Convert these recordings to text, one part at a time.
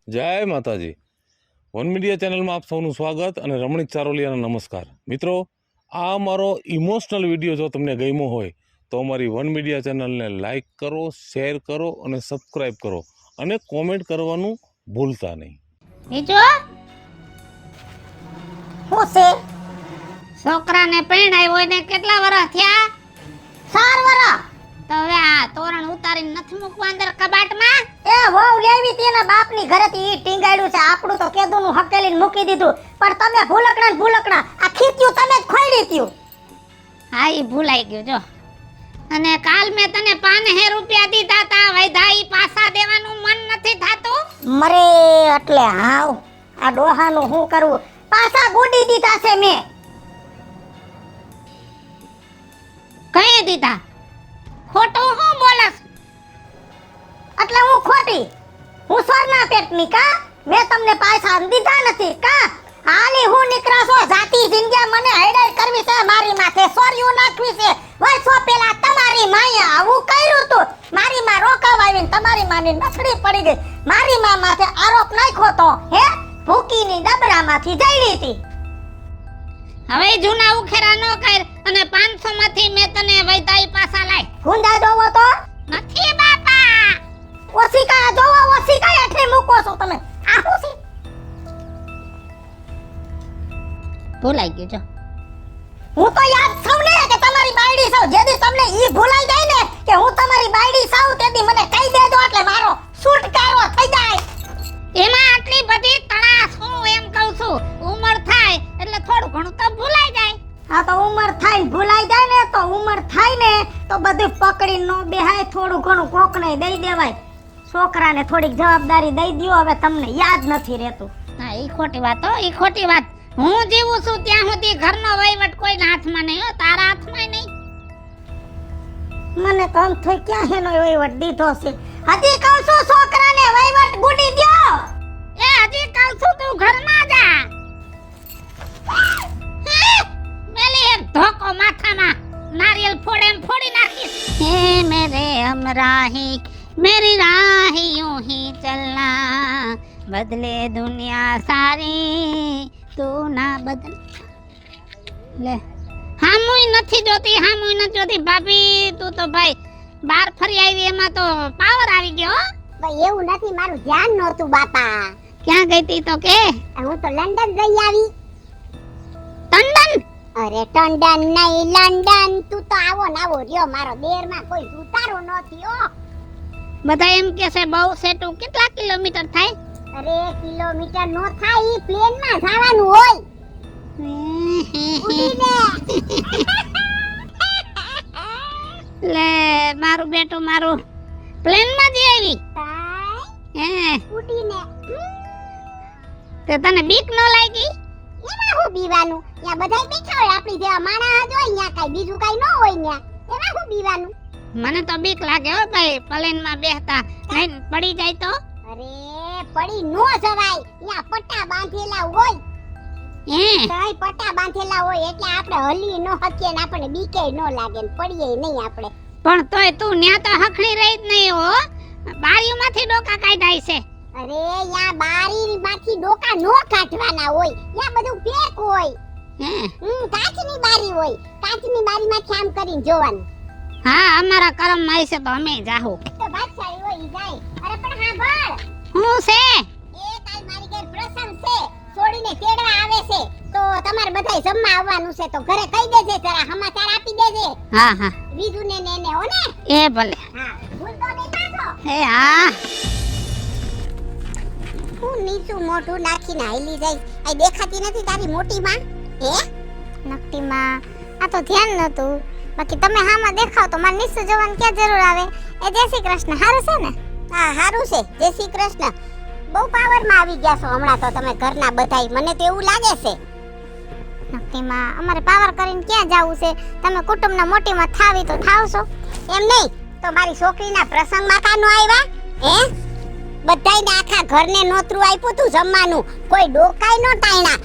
જય માતાજી. One media ચેનલમાં આપ સૌનું સ્વાગત અને રમણીક ચારોલિયાના નમસ્કાર. મિત્રો, આ અમારો ઇમોશનલ વિડીયો જો તમને ગમ્યો હોય તો અમારી વન મીડિયા ચેનલને લાઈક કરો, શેર કરો અને સબસ્ક્રાઈબ કરો અને કોમેન્ટ કરવાનું ભૂલતા નહીં. બીજો હું છે છોકરાને પરણાવ્યો હોય ને કેટલા વર્ષ થયા? 4 વર્ષ. તો હવે આ તોરણ ઉતારીને નથી મૂકવા અંદર કબાટમાં? એ વહુ લેવી તેના બાપની ઘરેથી ઈ ટીંગાડ્યું છે. આપણું તો કેદુનું હકેલીને મૂકી દીધું. પણ તમે ભૂલકણા આ ખીચ્યું તમે જ ખોઈડી ત્યું. હા, ઈ ભૂલાઈ ગયું જો. અને કાલ મેં તને 5,000 રૂપિયા દીધા તા, વૈધા ઈ પાછા દેવાનું મન નથી થાતું? મરે એટલે હાવ આ ડોહાનું શું કરવું? પાછા ગુડી દીધા છે મેં. કઈ દીધા? ખોટું હું બોલસ? એટલે હું ખોટી? હું સોરના પેટની કા? મેં તમને પૈસા દીધા નથી કા? હાલી હું નીકળાશો જાતિ જિંદગી મને હૈડાઈ કરવી છે મારી માથે, સોરિયું નાખવી છે. વર્ષો પહેલા તમારી માએ આવું કર્યું તું. મારી માં રોકાવા આવીને તમારી માની નસડી પડી ગઈ. મારી માં માથે આરોપ નાખ્યો તો હે ભૂકીની ડબરામાંથી જઈડી હતી. હવે જૂના ઉખેરા નો કર અને 500 માંથી મેં તને વૈધા ઈ પાછા લાય. ગુંડા જોવો તો નથી બાપા. ઓસિકા જોવો, ઓસિકા એટલે મૂકો છો તમે. આ શું છે? ભૂલાઈ ગયું જો. હું તો યાદ છું ને કે તમારી બાયડી છું. જેદી તમને ઈ ભૂલાઈ જાય ને કે હું તમારી બાયડી છું તેદી મને કહી દેજો એટલે મારો છુટકારો થઈ જાય. એમાં આટલી બધી તળાસ હું એમ કહું છું. ઉંમર થાય એટલે થોડું ઘણું તો ભૂલાઈ જાય. હા તો ઉંમર થાય ને ભૂલાઈ જાય ને તો ઉંમર થાય ને તો બધું પકડી નો બેહાય. થોડું ઘણું કોકને દઈ દેવાય. છોકરાને થોડીક જવાબદારી દઈ દ્યો. હવે તમને યાદ નથી રહેતું. ના, ઈ ખોટી વાત હો, ઈ ખોટી વાત. હું જીવું છું ત્યાં સુધી ઘરનો વહીવટ કોઈના હાથમાં નહીં હો, તારા હાથમાં નહીં. મને તો આમ થઈ ક્યાં એનો વહીવટ દીધો છે. હજી કહું છું છોકરાને વહીવટ ગુડી દ્યો. એ હજી કહું છું તું ઘરમાં જા. મેલી એક ધોકો માથામાં નારિયેલ ફોડેમ ફોડી નાખીશ. હે મેરે हमराही मेरी राह यूं ही चलना, बदले दुनिया सारी તું ના બદલ. લે હામુય નથી જોતી, હામુય નથી જોતી. ભાભી તું તો ભાઈ બાર ફરી આવી એમાં તો પાવર આવી ગયો. ભાઈ એવું નથી, મારું ધ્યાન નહોતું બાપા. ક્યાં ગઈ તી તો કે? હું તો લંડન જઈ આવી. ટંડન? અરે ટંડન નહીં, લંડન. તું તો આવો ને આવો રહ્યો. મારો દેરમાં કોઈ ઉતારો નથી હો. બધા એમ કે છે બહુ સેટું. કેટલા કિલોમીટર થાય? અરે કિલોમીટર નો થાય, ઈ પ્લેન માં જવાનું હોય. ઉડીને લે મારું બેટું મારું પ્લેન માં જ આવી. હે ઉડીને તે તને બીક ન લાગી? એમાં હું બીવાનું? ત્યાં બધાય બેઠા હોય આપણી જેવા માણસ જ હોય. ત્યાં કાઈ બીજું કાઈ ન હોય. ત્યાં એમાં હું બીવાનું? મને તો બીક લાગે હો ભાઈ પ્લેન માં બેસતા. નહીં પડી જાય તો? અરે પડી નો જવાય. ત્યાં પટ્ટા બાંધેલા હોય. હે તઈ પટ્ટા બાંધેલા હોય એટલે આપણે હલી ન શકીએ ને આપણને બીકે ન લાગે ને પડીએ નહીં આપણે. પણ તોય તું ન્યા તો હખણી રહી જ નહીં હો. બારીઓમાંથી ડોકા કાઢાય છે. અરે યા બારીમાંથી ડોકા નો કાઢવાના હોય. યા બધું પેક હોય. હે કાચની બારી હોય. કાચની બારીમાંથી આમ કરીને જોવાનું. હા, અમારા કરમમાં છે તો અમે જાહુ. તો બાદશાહી હોય ઈ જાય. અરે પણ હા ભળ. હું છે? એ કાલ મારી ઘરે પ્રસંગ છે. છોડીને તેડવા આવે છે. તો તમારે બધાય જમવા આવવાનું છે. તો ઘરે કહી દેજે, જરા સમાચાર આપી દેજે. હા હા બીજુને ને એને હો ને. એ ભલે. હા ભૂલતો નહીં પાછો. હે હા. હું નીચું મોઢું નાખીને હાલી જાય. આ દેખાતી નથી તારી મોટી માં? હે નકટી માં, આ તો ધ્યાન નતું. બાકી તમે હામાં દેખાવ તો મારે નીચે જવાની ક્યાં જરૂર આવે? એ જય શ્રી કૃષ્ણ. હારું છે ને? હા હારું છે. જય શ્રી કૃષ્ણ. બહુ પાવરમાં આવી ગયા છો હમણાં તો તમે ઘરના બધાય. મને તો એવું લાગે છે. નકટીમાં અમારે પાવર કરીને ક્યાં જાવું છે? તમે કુટુંબના મોટીમાં થાવી તો થાવશો. એમ નહીં તો મારી છોકરીના પ્રસંગમાં કાનો આવ્યા? હે બધાયને આખા ઘરને નોતરું આપ્યું તું જમવાનું. કોઈ ડોકાય નો ટાઈના.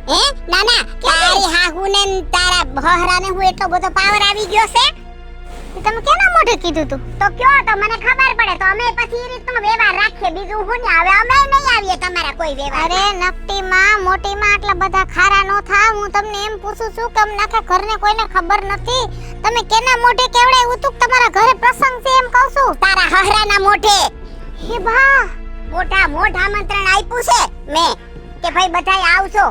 હે નાના તારી હાહુને તારા બહરાને હું એટલો બધો પાવર આવી ગયો છે? તમે કેના મોઢે કીધું તું? તો કયો તો મને ખબર પડે તો અમે પછી ઈ રીતનો વ્યવહાર રાખીએ. બીજું હું ને હવે અમે નહીં આવીએ તમારા કોઈ વ્યવહાર. અરે નકટી માં મોટી માં આટલા બધા ખારા નો થા. હું તમને એમ પૂછું છું કે અમને આખા ઘરને કોઈને ખબર નથી. તમે કેના મોઢે કેવડાવ્યું તું કે તમારા ઘરે પ્રસંગ છે એમ કહું છું? તારા હહરાના મોઢે. હે બા મોઢ આમંત્રણ આપ્યું છે મેં કે ભાઈ બધાય આવજો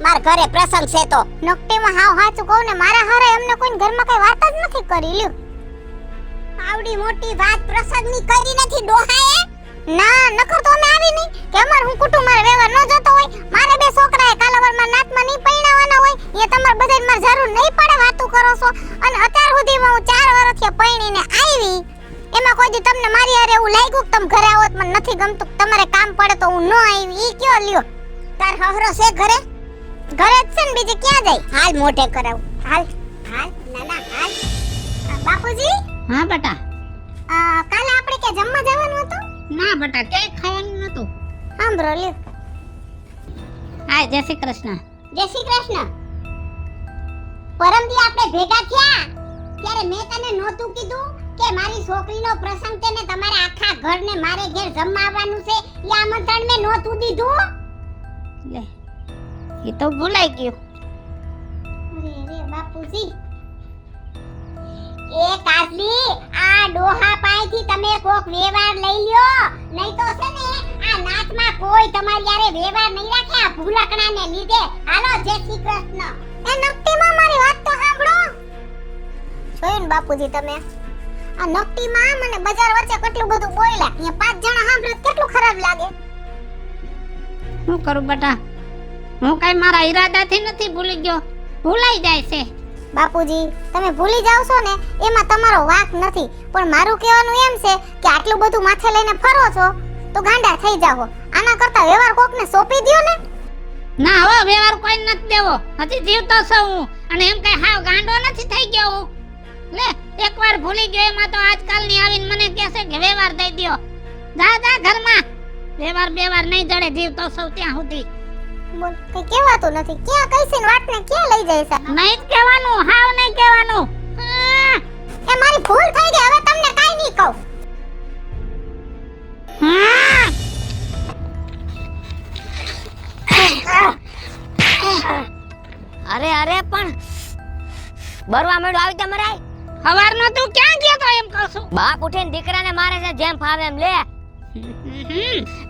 માર ઘરે પ્રસંગ છે. તો નકટીમાં હાવ હાચું કહું ને મારા હારે એમને કોઈ ઘરમાં કઈ વાત જ નથી કરી લ્યો. આવડી મોટી વાત પ્રસંગની કરી નથી ડોહાએ. ના નકર તો અમે આવી નહીં કે અમાર હું કુટુંબ મારે વ્યવહાર ન જતો હોય. મારે બે છોકરાએ કાલાવરમાં નાતમાં નહીં પૈણાવાના હોય એ તમાર બધાય માર જરૂર નહીં પડે વાતું કરો છો. અને અત્યાર સુધીમાં હું 4 વર્ષથી પૈણીને આવી એમાં કોઈ દી તમને મારી હારે એવું લાગ્યું કે તમે ઘરે આવત મને નથી ગમતું તમારે કામ પડે તો હું ન આવી ઈ કયો લ્યો. તાર હહરો છે ઘરે જ છે ને બીજે ક્યાં જાય? હાલ મોઢે કરાવ હાલ નાના હાલ. બાપુજી હા બેટા. કાલે આપણે કે જમવા જવાનું હતું? ના બેટા ક્યાંય ખાવાનું નતું. સાંભળો લ્યો. હાય જય શ્રી કૃષ્ણ. જય શ્રી કૃષ્ણ. પરમદી આપણે ભેગા થયા ત્યારે મેં તને નહોતું કીધું કે મારી છોકરીનો પ્રસંગ છે ને તમારે આખા ઘરને મારે ઘેર જમવા આવવાનું છે? એ આમંત્રણ મેં નહોતું દીધું. લે એ તો ભૂલાઈ ગયું. અરે બાપુજી એ કાસલી આ ડોહા પાસેથી તમે કોક વ્યવહાર લઈ લ્યો નહીં તો છે ને આ નાચમાં કોઈ તમારી યારે વ્યવહાર નહીં રાખે આ ભૂલકણાને લીધે. હાલો જય શ્રી કૃષ્ણ. એ નકટીમાં મારી વાત તો સાંભળો. જોયું ને બાપુજી તમે આ નકટીમાં મને બજાર વચ્ચે કેટલું બધું બોલ્યા. અહીંયા 5 જણા સાંભળે કેટલું ખરાબ લાગે. શું કરું બેટા? હું કઈ મારા ઈરાદાથી નથી ભૂલી ગયો. ભૂલાઈ જાય છે. બાપુજી તમે ભૂલી જાવ છો ને એમાં તમારો વાંક નથી. પણ મારું કહેવાનું એમ છે કે આટલું બધું માથે લઈને ફરો છો તો ગાંડા થઈ જાઓ. આના કરતા વ્યવહાર કોકને સોંપી દ્યો ને. ના હવે વ્યવહાર કોઈ નથી દેવો. હજી જીવતો છું હું અને એમ કઈ હાવ ગાંડો નથી થઈ ગયો હું. લે એકવાર ભૂલી ગયો એમાં તો આજકાલની આવીને મને કહે છે કે વ્યવહાર દઈ દ્યો. જા ઘરમાં. વ્યવહાર નહીં જડે જીવતો છું ત્યાં સુધી. બોલ કઈ કહેવાતું નથી. ક્યાં કઈસીન વાતને ક્યાં લઈ જાય છે? નહીં જ કહેવાનું. હાવ નહીં કહેવાનું. એ મારી ભૂલ થઈ ગઈ હવે તમને કાઈ નહીં કહું. અરે પણ બરવા મેળો આવી તે મરાય. હવારનો તું ક્યાં ગયો તો એમ કહું છું? બાપ ઉઠીને દીકરાને મારે છે જેમ ફાવે એમ લે.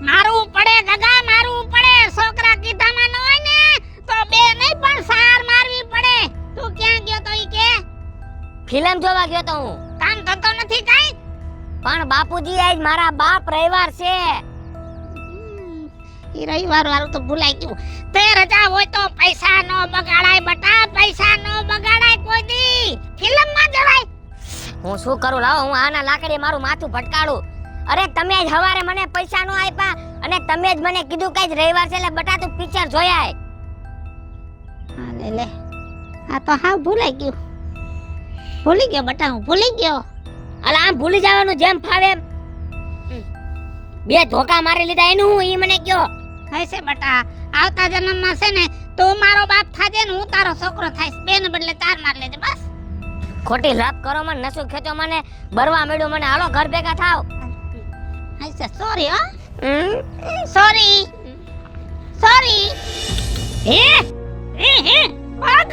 મારું પડે ગગા મારું પડે. છોકરા કીધામાં ન હોય ને તો બે નહીં પણ સાર મારવી પડે. તું ક્યાં ગયો તો ઈ કે? ફિલ્મ જોવા ગયો તો હું. કામ થતો નથી કાઈ? પણ બાપુજી આજ મારા બાપ રવિવાર છે. ઈ રવિવાર વાળું તો ભૂલાઈ ગયું. તે રજા હોય તો પૈસા નો બગાડાય બટા. પૈસા નો બગાડાય કોઈ દી. ફિલ્મમાં જવાય. હું શું કરું લાવો હું આના લાકડીએ મારું માથું ભટકાડું. અરે તમે જ હવારે મને પૈસા નો આપ્યા અને તમે જ મને કીધું કે આજ રવિવાર છે એટલે બટા તું પિક્ચર જોયા. હા લે આ તો હાવ ભૂલાઈ ગયું. ભૂલી ગયો બટા હું ભૂલી ગયો. અલા આમ ભૂલી જવાનું જેમ ફાવે એમ. બે ધોકા મારી લીધા એનું હું ઈ મને કયો. હશે બટા આવતા જન્મમાં છે ને તું મારો બાપ થાજે ને હું તારો છોકરો થાઈશ. બેને બદલે તાર માર લેજે બસ. ખોટી લપ કરો મને નસું ખેંચો મને બરવા મેળ્યું મને હાલો ઘર ભેગા થાવ. હશે સોરી હો. સોરી હે પગ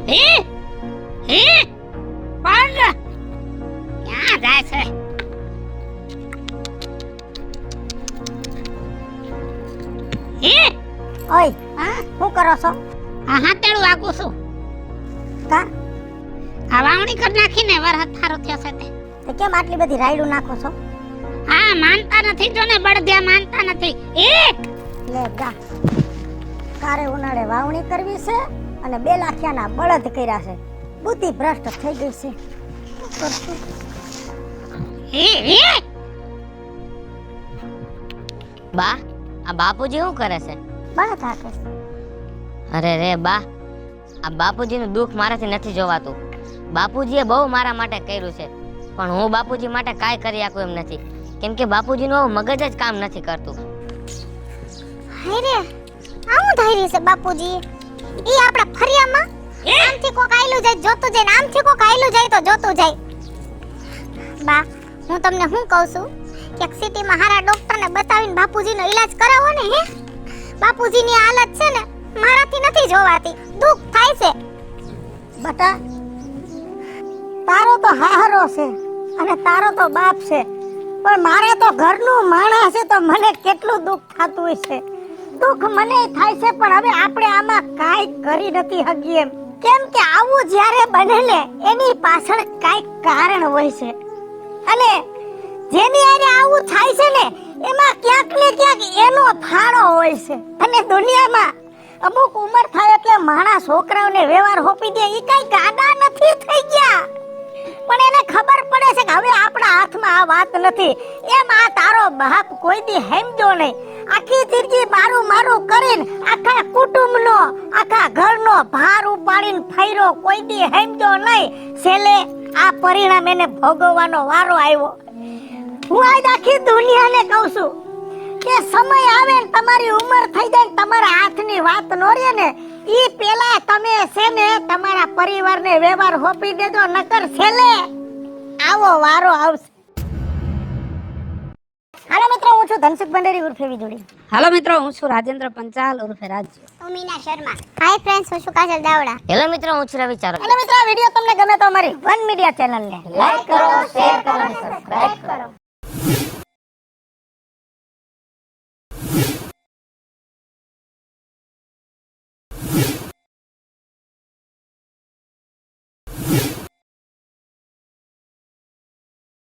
હે પગ ક્યાં જાય છે? ઓય હા શું કરો છો? આ હાથેડું વાગું છું. કા આ વાવણી કરી નાખીને વરસાદ થારો થયો છે તે. તે કેમ આટલી બધી રાયડું નાખો છો? હા માનતા નથી જો ને બળદિયા માનતા નથી. લે જા કારે ઉનાળે વાવણી કરવી છે અને 2 લાખિયાના બળદ કર્યા છે. બુદ્ધિ ભ્રષ્ટ થઈ ગઈ છે. શું કરશું? બા આ બાપુજી શું કરે છે? બા થાકે છે. અરે રે બા આ બાપુજીનું દુઃખ મારાથી નથી જોવાતું. બાપુજીએ બહુ મારા માટે કર્યું છે પણ હું બાપુજી માટે કાંઈ કરી શકું એમ નથી કેમ કે બાપુજીનું મગજ જ કામ નથી કરતું. હાય રે આવું ધારી છે બાપુજી. ઈ આપણા ફરિયામાં આમથી કોક આયલું જાય જોતું જાય ને આમથી કોક આયલું જાય તો જોતું જાય. બા હું તમને શું કહું છું કે સિટીમાં હારા ડોક્ટરને બતાવીને બાપુજીનો ઈલાજ કરાવો ને. હે બાપુજીની હાલત છે ને મારાથી નથી જોવાતી, દુઃખ થાય છે. બટા તારો તો હાહરો છે અને તારો તો બાપ છે, પણ મારે તો ઘરનું માણસ છે તો મને કેટલું દુઃખ થતું હશે. દુઃખ મને થાય છે પણ હવે આપણે આમાં કાંઈ કરી નથી શકીએ એમ. કેમ કે આવું જ્યારે બને ને એની પાછળ કાંઈક કારણ હોય છે, અને જેની હારે આવું થાય છે ને એમાં ક્યાંક ને ક્યાંક એનો ફાળો હોય છે. અને દુનિયામાં અમુક ઉંમર થાય એટલે માણસ છોકરાઓને વ્યવહાર હોપી દે, એ કઈ ગાડા નથી થઈ ગયા, પણ એને ખબર પડે છે કે હવે આપણા હાથમાં આ વાત નથી. એમ આ તારો બાપ કોઈ દી હેમજો નહીં, આખી જિંદગી મારું મારું કરીને આખા કુટુંબનો આખા ઘરનો ભાર ઉપાડીને ફર્યો, કોઈ દી હેમજો નહીં. છેલ્લે આ પરિણામ એને ભોગવવાનો વારો આવ્યો. હું આજ આખી દુનિયાને કહું છું કે સમય આવે ને તમારી ઉંમર થઈ જાય ને તમારા હાથની વાત નો રહે ને, ઈ પેલા તમે છે ને તમારા પરિવારને વ્યવહાર હોપી દેજો, નકર છેલ્લે આવો વારો આવશે. હાલો મિત્રો, હું છું ધનસુખ ભંડેરી ઉર્ફે વીજળી. હાલો મિત્રો, હું છું રાજેન્દ્ર પંચાલ ઉર્ફે રાજ્ય. ઉમીના શર્મા. હાય ફ્રેન્ડ્સ, હું છું કાજલ દાવડા. હેલો મિત્રો, હું છું રવિ ચારોલી. અને મિત્રો આ વિડિયો તમને ગમે તો અમારી વન મીડિયા ચેનલને લાઈક કરો, શેર કરો અને સબસ્ક્રાઇબ કરો.